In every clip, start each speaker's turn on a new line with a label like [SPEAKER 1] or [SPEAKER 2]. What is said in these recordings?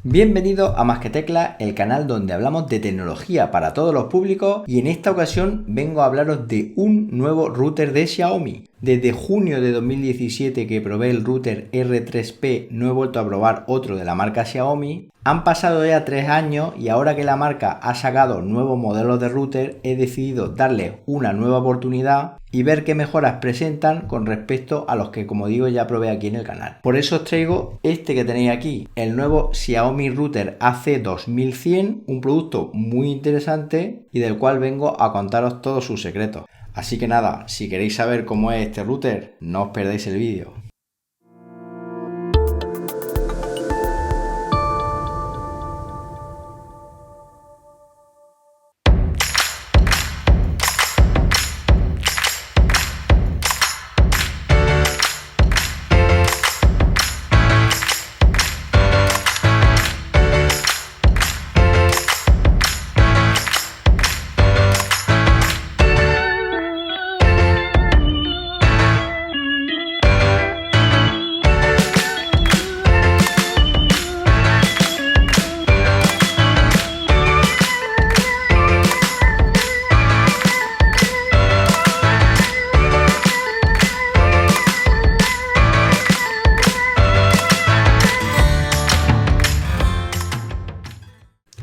[SPEAKER 1] Bienvenido a Más que Teclas, el canal donde hablamos de tecnología para todos los públicos, y en esta ocasión vengo a hablaros de un nuevo router de Xiaomi. Desde junio de 2017 que probé el router R3P, no he vuelto a probar otro de la marca Xiaomi. Han pasado ya 3 años y ahora que la marca ha sacado nuevos modelos de router, he decidido darle una nueva oportunidad y ver qué mejoras presentan con respecto a los que, como digo, ya probé aquí en el canal. Por eso os traigo este que tenéis aquí, el nuevo Xiaomi Router AC2100, un producto muy interesante y del cual vengo a contaros todos sus secretos. Así que nada, si queréis saber cómo es este router, no os perdáis el vídeo.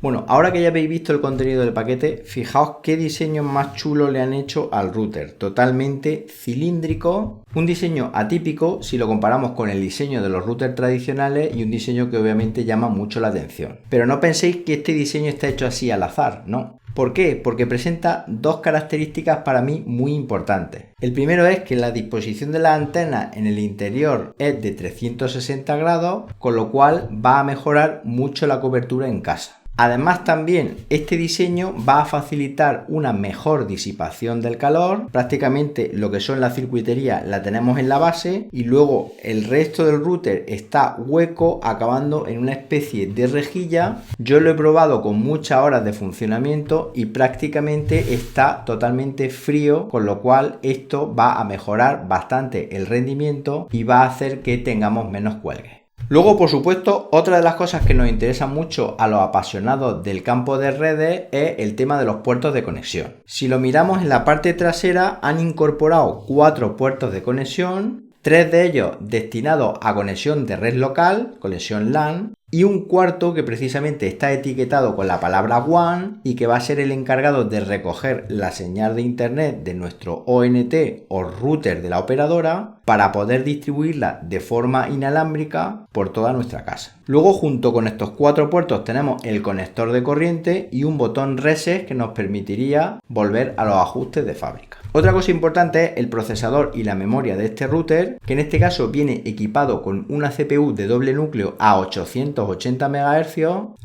[SPEAKER 1] Bueno, ahora que ya habéis visto el contenido del paquete, fijaos qué diseño más chulo le han hecho al router. Totalmente cilíndrico, un diseño atípico si lo comparamos con el diseño de los routers tradicionales y un diseño que obviamente llama mucho la atención. Pero no penséis que este diseño está hecho así al azar, no. ¿Por qué? Porque presenta dos características para mí muy importantes. El primero es que la disposición de la antena en el interior es de 360 grados, con lo cual va a mejorar mucho la cobertura en casa. Además, también este diseño va a facilitar una mejor disipación del calor. Prácticamente lo que son la circuitería la tenemos en la base y luego el resto del router está hueco, acabando en una especie de rejilla. Yo lo he probado con muchas horas de funcionamiento y prácticamente está totalmente frío, con lo cual esto va a mejorar bastante el rendimiento y va a hacer que tengamos menos cuelgues. Luego, por supuesto, otra de las cosas que nos interesa mucho a los apasionados del campo de redes es el tema de los puertos de conexión. Si lo miramos en la parte trasera, han incorporado 4 puertos de conexión, 3 de ellos destinados a conexión de red local, conexión LAN, y un cuarto que precisamente está etiquetado con la palabra WAN y que va a ser el encargado de recoger la señal de internet de nuestro ONT o router de la operadora para poder distribuirla de forma inalámbrica por toda nuestra casa. Luego, junto con estos 4 puertos, tenemos el conector de corriente y un botón reset que nos permitiría volver a los ajustes de fábrica. Otra cosa importante es el procesador y la memoria de este router, que en este caso viene equipado con una CPU de doble núcleo a 880 MHz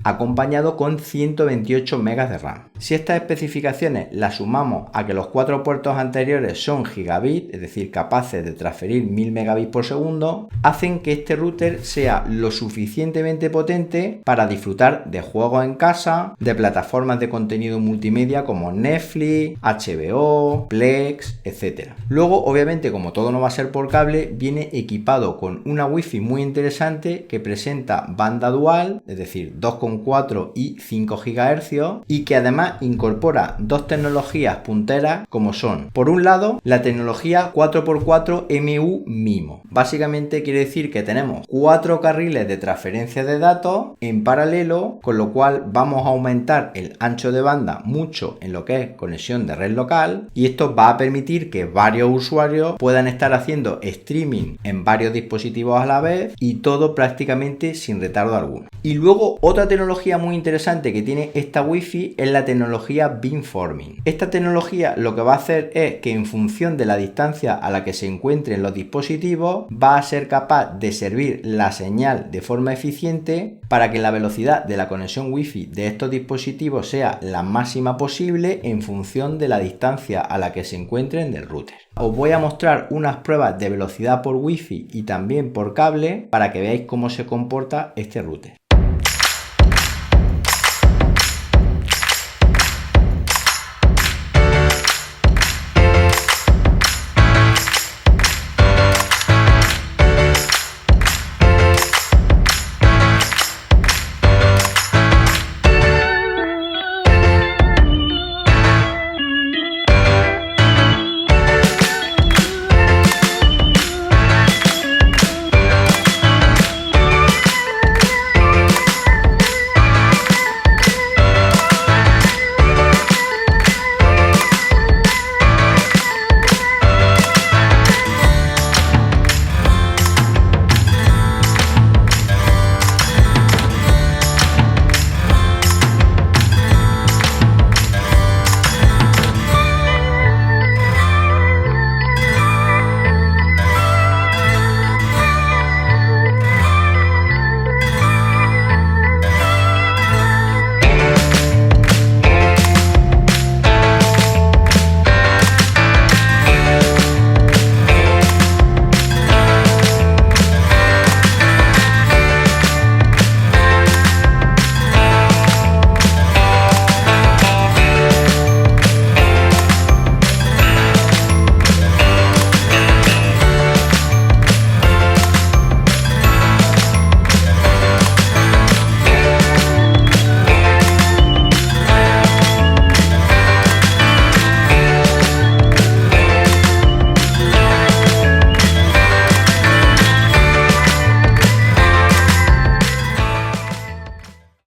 [SPEAKER 1] acompañado con 128 MB de RAM. Si estas especificaciones las sumamos a que los 4 puertos anteriores son gigabit, es decir, capaces de transferir 1000 megabits por segundo, hacen que este router sea lo suficientemente potente para disfrutar de juegos en casa, de plataformas de contenido multimedia como Netflix, HBO, Plex, etc. Luego, obviamente, como todo no va a ser por cable, viene equipado con una Wi-Fi muy interesante que presenta banda dual, es decir, 2,4 y 5 GHz, y que además incorpora dos tecnologías punteras como son, por un lado, la tecnología 4x4 MU MIMO. Básicamente quiere decir que tenemos 4 carriles de transferencia de datos en paralelo, con lo cual vamos a aumentar el ancho de banda mucho en lo que es conexión de red local, y esto va a permitir que varios usuarios puedan estar haciendo streaming en varios dispositivos a la vez y todo prácticamente sin retardo alguno. Y luego otra tecnología muy interesante que tiene esta Wi-Fi es la tecnología beamforming. Esta tecnología lo que va a hacer es que en función de la distancia a la que se encuentren los dispositivos va a ser capaz de servir la señal de forma eficiente para que la velocidad de la conexión Wi-Fi de estos dispositivos sea la máxima posible en función de la distancia a la que se encuentren del router. Os voy a mostrar unas pruebas de velocidad por Wi-Fi y también por cable para que veáis cómo se comporta este router.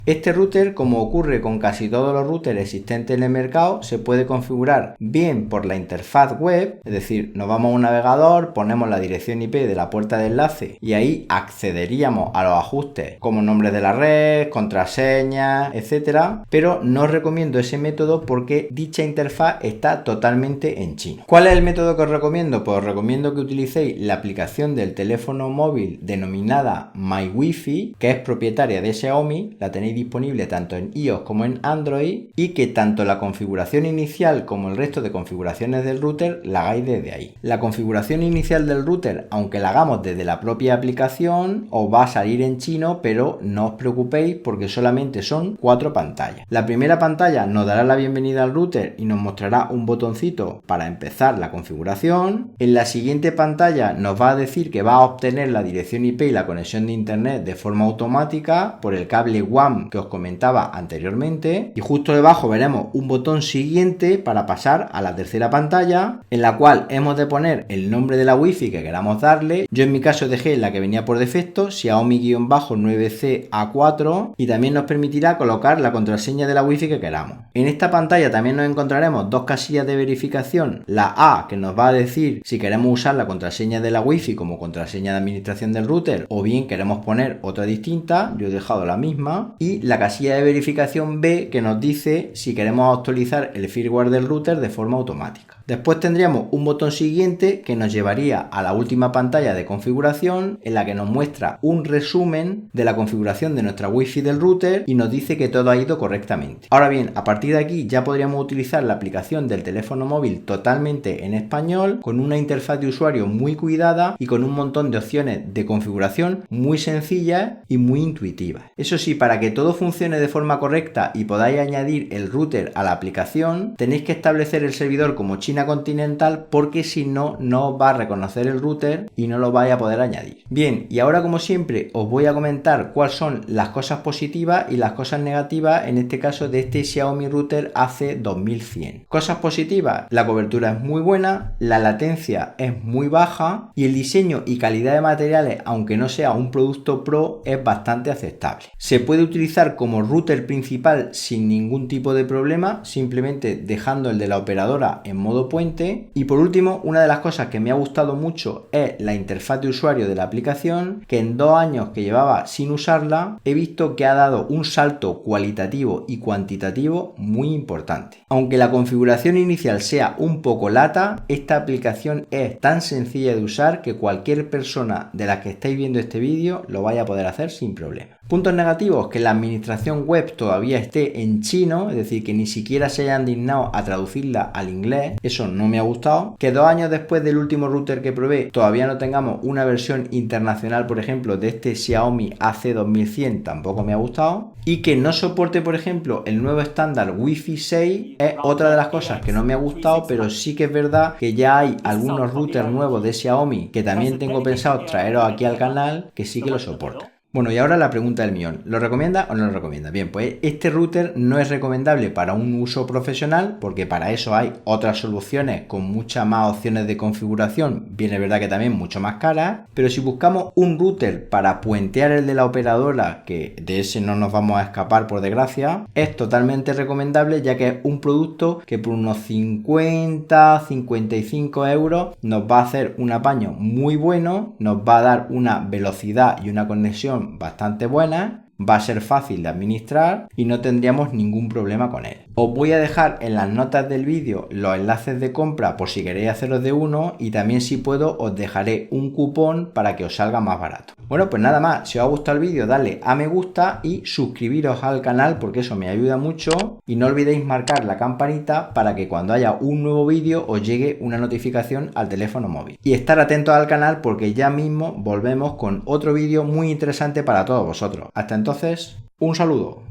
[SPEAKER 1] Este router, como ocurre con casi todos los routers existentes en el mercado, se puede configurar bien por la interfaz web, es decir, nos vamos a un navegador, ponemos la dirección IP de la puerta de enlace y ahí accederíamos a los ajustes como nombres de la red, contraseñas, etcétera, pero no os recomiendo ese método porque dicha interfaz está totalmente en chino. ¿Cuál es el método que os recomiendo? Pues os recomiendo que utilicéis la aplicación del teléfono móvil denominada MyWiFi, que es propietaria de Xiaomi, la tenéis disponible tanto en iOS como en Android, y que tanto la configuración inicial como el resto de configuraciones del router la hagáis desde ahí. La configuración inicial del router, aunque la hagamos desde la propia aplicación, os va a salir en chino, pero no os preocupéis porque solamente son 4 pantallas. La primera pantalla nos dará la bienvenida al router y nos mostrará un botoncito para empezar la configuración. En la siguiente pantalla nos va a decir que va a obtener la dirección IP y la conexión de internet de forma automática por el cable WAN que os comentaba anteriormente, y justo debajo veremos un botón siguiente para pasar a la tercera pantalla, en la cual hemos de poner el nombre de la wifi que queramos darle. Yo en mi caso dejé la que venía por defecto, Xiaomi-9C-A4, y también nos permitirá colocar la contraseña de la wifi que queramos. En esta pantalla también nos encontraremos dos casillas de verificación, la A que nos va a decir si queremos usar la contraseña de la wifi como contraseña de administración del router o bien queremos poner otra distinta, yo he dejado la misma, y la casilla de verificación B que nos dice si queremos actualizar el firmware del router de forma automática. Después tendríamos un botón siguiente que nos llevaría a la última pantalla de configuración en la que nos muestra un resumen de la configuración de nuestra wifi del router y nos dice que todo ha ido correctamente. Ahora bien, a partir de aquí ya podríamos utilizar la aplicación del teléfono móvil totalmente en español, con una interfaz de usuario muy cuidada y con un montón de opciones de configuración muy sencillas y muy intuitivas. Eso sí, para que todo funcione de forma correcta y podáis añadir el router a la aplicación, tenéis que establecer el servidor como China continental, porque si no, no os va a reconocer el router y no lo vais a poder añadir. Bien, y ahora como siempre os voy a comentar cuáles son las cosas positivas y las cosas negativas, en este caso de este Xiaomi Router AC2100. Cosas positivas: la cobertura es muy buena, la latencia es muy baja y el diseño y calidad de materiales, aunque no sea un producto pro, es bastante aceptable. Se puede utilizar como router principal sin ningún tipo de problema, simplemente dejando el de la operadora en modo puente. Y por último, una de las cosas que me ha gustado mucho es la interfaz de usuario de la aplicación, que en 2 años que llevaba sin usarla he visto que ha dado un salto cualitativo y cuantitativo muy importante. Aunque la configuración inicial sea un poco lata, esta aplicación es tan sencilla de usar que cualquier persona de las que estáis viendo este vídeo lo vaya a poder hacer sin problema. Puntos negativos: que la administración web todavía esté en chino, es decir, que ni siquiera se hayan dignado a traducirla al inglés. Eso no me ha gustado. Que 2 años después del último router que probé todavía no tengamos una versión internacional, por ejemplo, de este Xiaomi AC2100, tampoco me ha gustado. Y que no soporte, por ejemplo, el nuevo estándar Wi-Fi 6 es otra de las cosas que no me ha gustado, pero sí que es verdad que ya hay algunos routers nuevos de Xiaomi que también tengo pensado traeros aquí al canal que sí que lo soportan. Bueno, y ahora la pregunta del millón: ¿lo recomienda o no lo recomienda? Bien, pues este router no es recomendable para un uso profesional, porque para eso hay otras soluciones con muchas más opciones de configuración, bien es verdad que también mucho más caras, pero si buscamos un router para puentear el de la operadora, que de ese no nos vamos a escapar por desgracia, es totalmente recomendable, ya que es un producto que por unos 50-55 euros nos va a hacer un apaño muy bueno, nos va a dar una velocidad y una conexión bastante buena, va a ser fácil de administrar y no tendríamos ningún problema con él. Os voy a dejar en las notas del vídeo los enlaces de compra por si queréis haceros de uno, y también, si puedo, os dejaré un cupón para que os salga más barato. Bueno, pues nada más. Si os ha gustado el vídeo, dadle a me gusta y suscribiros al canal, porque eso me ayuda mucho, y no olvidéis marcar la campanita para que cuando haya un nuevo vídeo os llegue una notificación al teléfono móvil. Y estar atentos al canal, porque ya mismo volvemos con otro vídeo muy interesante para todos vosotros. Hasta entonces, un saludo.